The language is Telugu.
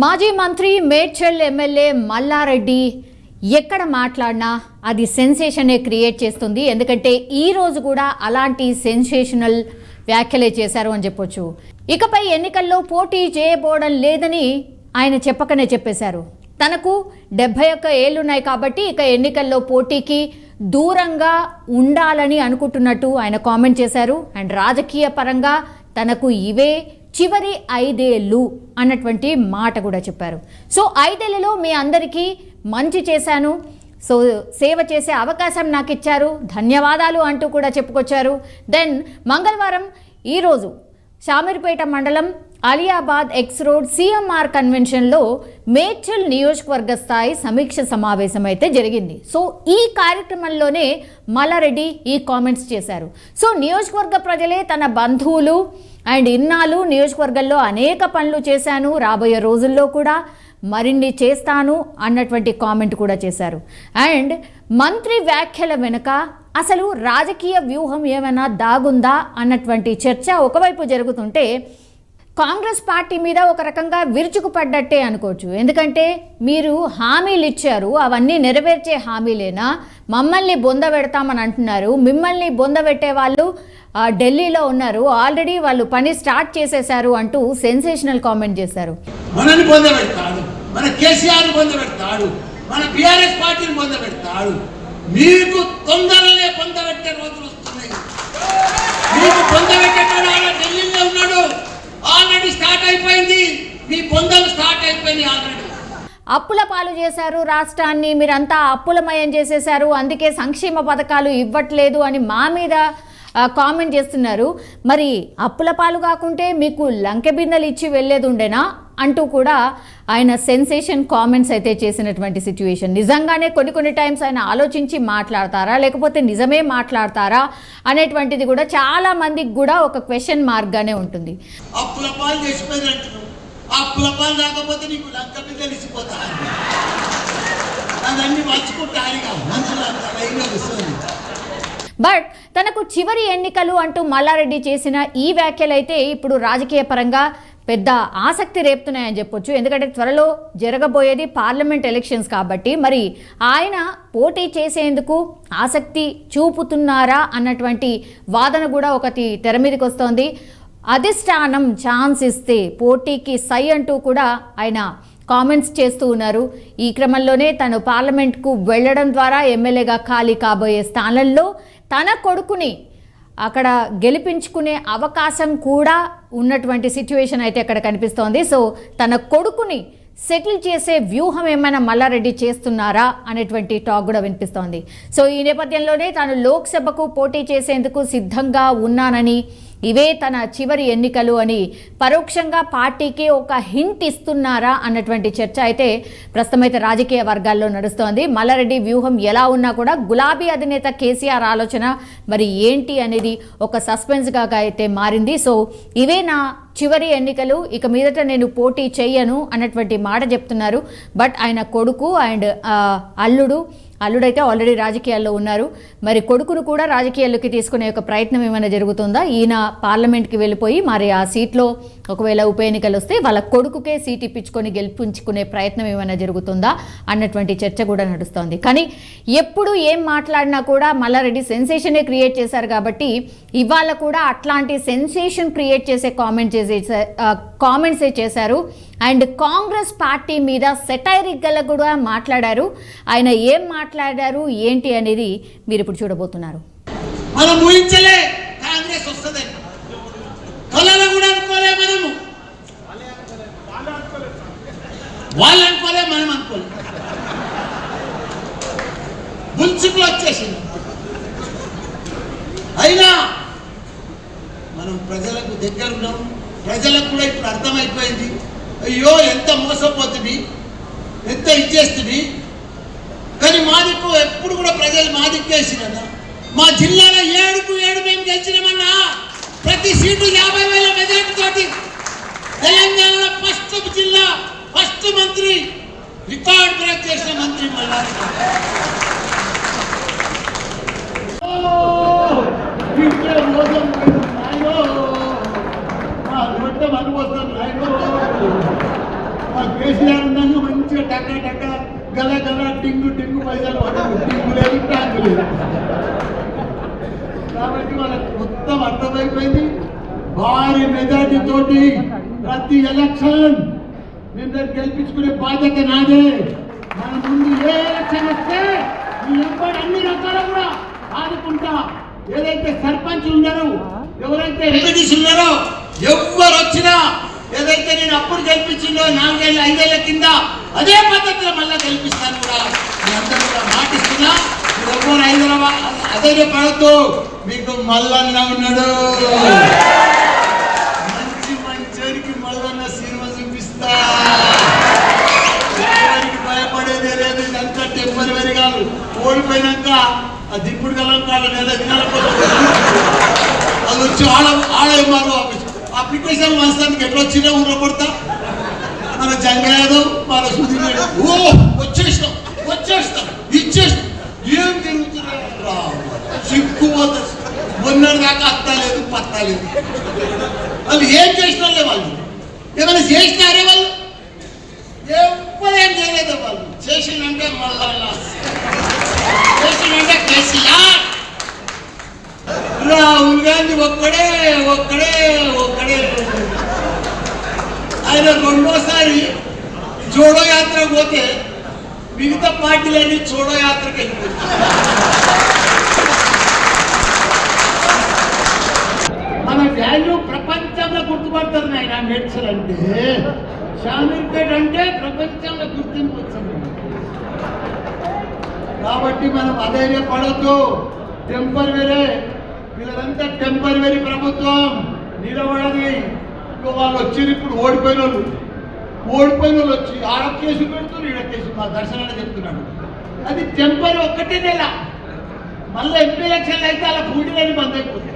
మాజీ మంత్రి మేడ్చల్ ఎమ్మెల్యే మల్లారెడ్డి ఎక్కడ మాట్లాడినా అది సెన్సేషనే క్రియేట్ చేస్తుంది. ఎందుకంటే ఈ రోజు కూడా అలాంటి సెన్సేషనల్ వ్యాఖ్యలే చేశారు అని చెప్పొచ్చు. ఇకపై ఎన్నికల్లో పోటీ చేయబోవడం లేదని ఆయన చెప్పకనే చెప్పేశారు. తనకు 71 ఏళ్లున్నాయి కాబట్టి ఇక ఎన్నికల్లో పోటీకి దూరంగా ఉండాలని అనుకుంటున్నట్టు ఆయన కామెంట్ చేశారు. అండ్ రాజకీయ పరంగా తనకు ఇవే చివరి 5 ఏళ్ళు అన్నటువంటి మాట కూడా చెప్పారు. సో 5 ఏళ్లలో మీ అందరికీ మంచి చేశాను, సో సేవ చేసే అవకాశం నాకు ఇచ్చారు, ధన్యవాదాలు అంటూ కూడా చెప్పుకొచ్చారు. దెన్ మంగళవారం ఈరోజు షామీర్పేట మండలం అలియాబాద్ ఎక్స్ రోడ్ సిఎంఆర్ కన్వెన్షన్లో మేడ్చల్ నియోజకవర్గ స్థాయి సమీక్ష సమావేశం అయితే జరిగింది. సో ఈ కార్యక్రమంలోనే మల్లారెడ్డి ఈ కామెంట్స్ చేశారు. సో నియోజకవర్గ ప్రజలే తన బంధువులు అండ్ ఇన్నాళ్ళు నియోజకవర్గంలో అనేక పనులు చేశాను, రాబోయే రోజుల్లో కూడా మరిన్ని చేస్తాను అన్నటువంటి కామెంట్ కూడా చేశారు. అండ్ మంత్రి వ్యాఖ్యల వెనుక అసలు రాజకీయ వ్యూహం ఏమైనా దాగుందా అన్నటువంటి చర్చ ఒకవైపు జరుగుతుంటే కాంగ్రెస్ పార్టీ మీద ఒక రకంగా విరుచుకుపడ్డట్టే అనుకోవచ్చు. ఎందుకంటే మీరు హామీలు ఇచ్చారు, అవన్నీ నెరవేర్చే హామీలేనా? మమ్మల్ని బొందబెడతామని అంటున్నారు, మిమ్మల్ని బొందబెట్టే వాళ్ళు ఢిల్లీలో ఉన్నారు, ఆల్రెడీ వాళ్ళు పని స్టార్ట్ చేసేశారు అంటూ సెన్సేషనల్ కామెంట్ చేశారు. మనని బొందబెడతాడు, మన కేసీఆర్ బొందబెడతాడు, మన బీఆర్ఎస్ పార్టీని బొందబెడతాడు. మీకు తొందరలే బొందబెట్టే రోజులు వస్తున్నాయి. మీకు బొందబెట్టేటాడు ఢిల్లీలో ఉన్నాడు, ఆల్రెడీ స్టార్ట్ అయిపోయింది. మీ బొందలు స్టార్ట్ అయిపోయినాయి ఆల్రెడీ. అప్పుల పాలు చేశారు రాష్ట్రాన్ని, మీరంతా అప్పులమయం చేసేశారు, అందుకే సంక్షేమ పథకాలు ఇవ్వట్లేదు అని మా మీద కామెంట్ చేస్తున్నారు. మరి అప్పుల పాలు కాకుంటే మీకు లంకె బిందెలు ఇచ్చి వెళ్ళేది ఉండేనా అంటూ కూడా ఆయన సెన్సేషన్ కామెంట్స్ అయితే చేసినటువంటి సిచ్యువేషన్. నిజంగానే కొన్ని టైమ్స్ ఆయన ఆలోచించి మాట్లాడతారా లేకపోతే నిజమే మాట్లాడతారా అనేటువంటిది కూడా చాలా మందికి కూడా ఒక క్వశ్చన్ మార్క్గానే ఉంటుంది. అప్పుల పాలు చేసిపోయినట్టు, అప్పుల పాలు కాకపోతే నీకు లంకె బిందెలు ఇచ్చిపోతారు, అదన్నీ మర్చిపోతారు మనుషులంతా లైన్లో వస్తుంది. బట్ తనకు చివరి ఎన్నికలు అంటూ మల్లారెడ్డి చేసిన ఈ వ్యాఖ్యలు అయితే ఇప్పుడు రాజకీయ పరంగా పెద్ద ఆసక్తి రేపుతున్నాయని చెప్పొచ్చు. ఎందుకంటే త్వరలో జరగబోయేది పార్లమెంట్ ఎలక్షన్స్ కాబట్టి మరి ఆయన పోటీ చేసేందుకు ఆసక్తి చూపుతున్నారా అన్నటువంటి వాదన కూడా ఒకటి తెర మీదకి వస్తోంది. అధిష్టానం ఛాన్స్ ఇస్తే పోటీకి సై అంటూ కూడా ఆయన కామెంట్స్ చేస్తూ ఉన్నారు. ఈ క్రమంలోనే తను పార్లమెంట్కు వెళ్ళడం ద్వారా ఎమ్మెల్యేగా ఖాళీ కాబోయే స్థానంలో తన కొడుకుని అక్కడ గెలిపించుకునే అవకాశం కూడా ఉన్నటువంటి సిచ్యువేషన్ అయితే అక్కడ కనిపిస్తోంది. సో తన కొడుకుని సెటిల్ చేసే వ్యూహం ఏమైనా మల్లారెడ్డి చేస్తున్నారా అనేటువంటి టాక్ కూడా వినిపిస్తోంది. సో ఈ నేపథ్యంలోనే తాను లోక్సభకు పోటీ చేసేందుకు సిద్ధంగా ఉన్నానని, ఇవే తన చివరి ఎన్నికలు అని పరోక్షంగా పార్టీకి ఒక హింట్ ఇస్తున్నారా అన్నటువంటి చర్చ అయితే ప్రస్తుతం అయితే రాజకీయ వర్గాల్లో నడుస్తోంది. మల్లారెడ్డి వ్యూహం ఎలా ఉన్నా కూడా గులాబీ అధినేత కేసీఆర్ ఆలోచన మరి ఏంటి అనేది ఒక సస్పెన్స్గా అయితే మారింది. సో ఇవే నా చివరి ఎన్నికలు, ఇక మీదట నేను పోటీ చెయ్యను అన్నటువంటి మాట చెప్తున్నారు. బట్ ఆయన కొడుకు అండ్ అల్లుడైతే ఆల్రెడీ రాజకీయాల్లో ఉన్నారు. మరి కొడుకును కూడా రాజకీయాల్లోకి తీసుకునే ఒక ప్రయత్నం ఏమైనా జరుగుతుందా? ఈయన పార్లమెంట్కి వెళ్ళిపోయి మరి ఆ సీట్లో ఒకవేళ ఉప ఎన్నికలు వస్తే వాళ్ళ కొడుకుకే సీట్ ఇప్పించుకొని గెలిపించుకునే ప్రయత్నం ఏమైనా జరుగుతుందా అన్నటువంటి చర్చ కూడా నడుస్తోంది. కానీ ఎప్పుడు ఏం మాట్లాడినా కూడా మల్లారెడ్డి సెన్సేషనే క్రియేట్ చేశారు కాబట్టి ఇవాళ కూడా అట్లాంటి సెన్సేషన్ క్రియేట్ చేసే కామెంట్సే చేశారు. అండ్ కాంగ్రెస్ పార్టీ మీద సెటైరిక్గా కూడా మాట్లాడారు. ఆయన ఏం మాట్లాడారు ఏంటి అనేది మీరు ఇప్పుడు చూడబోతున్నారు. మనం ఊహించలే కాంగ్రెస్ వస్తుంది, కళలో కూడా అనుకోలే, మనము వాళ్ళు అనుకోలే, మనం అనుకోలే, మున్సిపల్ వచ్చేసింది. అయినా మనం ప్రజలకు దగ్గర ఉన్నాం, ప్రజలకు కూడా ఇప్పుడు అర్థమైపోయింది. అయ్యో ఎంత మోసపోతుంది, ఎంత ఇచ్చేస్తుంది. కానీ మాదిక్కు ఎప్పుడు కూడా ప్రజలు మాదిక్కేసిరన్నా. మా జిల్లాలో 7కు 7 మేము గెలిచినామన్నా. ప్రతి సీటు 50,000 మెజార్టీ తోటి తెలంగాణలో ఫస్ట్ జిల్లా, ఫస్ట్ మంత్రి, రికార్డ్ బ్రేక్ చేసిన మంత్రి మల్లారెడ్డి. కేసీఆర్ ఉన్నాక మంచిగా టక్క టక్క గల గల టింగు టింగు పైసలు పడదు, టింగు లేదు ట్యాంకు లేదు. కాబట్టి వాళ్ళకి మొత్తం అర్థమైపోయింది. భారీ మెజార్టీ తోటి ప్రతి ఎలక్షన్ మేము గెలిపించుకునే బాధ్యత నాదే. మన ముందు ఏ ఎలక్షన్ వస్తే మీ ఎంపీ అన్ని రకాల కూడా ఆదుకుంటా. ఏదైతే సర్పంచ్లు ఉన్నారో, ఎవరైతే ఎంపీటీసీ ఉన్నారో, ఎవరు వచ్చినా ఏదైతే నేను అప్పుడు గెలిపించిందో 4 ఏళ్ళ 5 ఏళ్ల కింద అదే పద్ధతిలో మళ్ళీ గెలిపిస్తాను కూడా మీ అందరూ కూడా మాటిస్తున్నా. ఎవరు హైదరాబాద్ అదే పడద్దు, మీకు మల్లన్న ఉన్నాడు. మంచి మంచోరికి మల్లన్న సినిమా చూపిస్తా. ఎవరికి భయపడేదే లేదు. ఇదంతా టెంపరీ కాదు. ఓడిపోయినాక ఆ దిప్పుడు కలంకాల నెల దినాల కోసం అది వచ్చి ఆడేమారు అప్లికేషన్ వంచడానికి ఎట్లా వచ్చినా ఊళ్ళో కొడతా. మన జంగయాదవ్ మన సుధీర్ వచ్చేస్తాం ఇచ్చేస్తాం. ఏం తిరుగుతున్నా సిక్కుపోతుంది. మొన్నటి దాకా అత్తాలేదు పత్తాలేదు. వాళ్ళు ఏం చేసినారే, వాళ్ళు ఏమైనా చేసినారే, వాళ్ళు ఎవరేం చేయలేదు. వాళ్ళు చేసిందంటే మళ్ళా చేసిందంటే కేసీఆర్. రాహుల్ గాంధీ ఒక్కడే ఆయన రెండోసారి జోడో యాత్ర పోతే మిగతా పార్టీలన్నీ జోడో యాత్రకి వెళ్ళిపోయింది. మన వాల్యూ ప్రపంచంలో గుర్తుపడతారు ఆయన. మెడ్సల్ అంటే షామీర్పేట అంటే ప్రపంచంలో గుర్తింపు వచ్చింది. కాబట్టి మనం అధైర్యపడద్దు. టెంపరరీ వీళ్ళంతా టెంపరరీ ప్రభుత్వం నిలబడది. ఇంకో వాళ్ళు వచ్చి ఇప్పుడు ఓడిపోయిన వాళ్ళు వచ్చి ఆడ కేసు పెడుతున్నారు, ఈడ కేసు. మా దర్శనాన్ని చెప్తున్నాడు అది టెంపరీ. ఒక్కటే నెల మళ్ళీ ఎంపీ ఎలక్షన్లు అయితే అలా పూటిలని బంద్ అయిపోతుంది.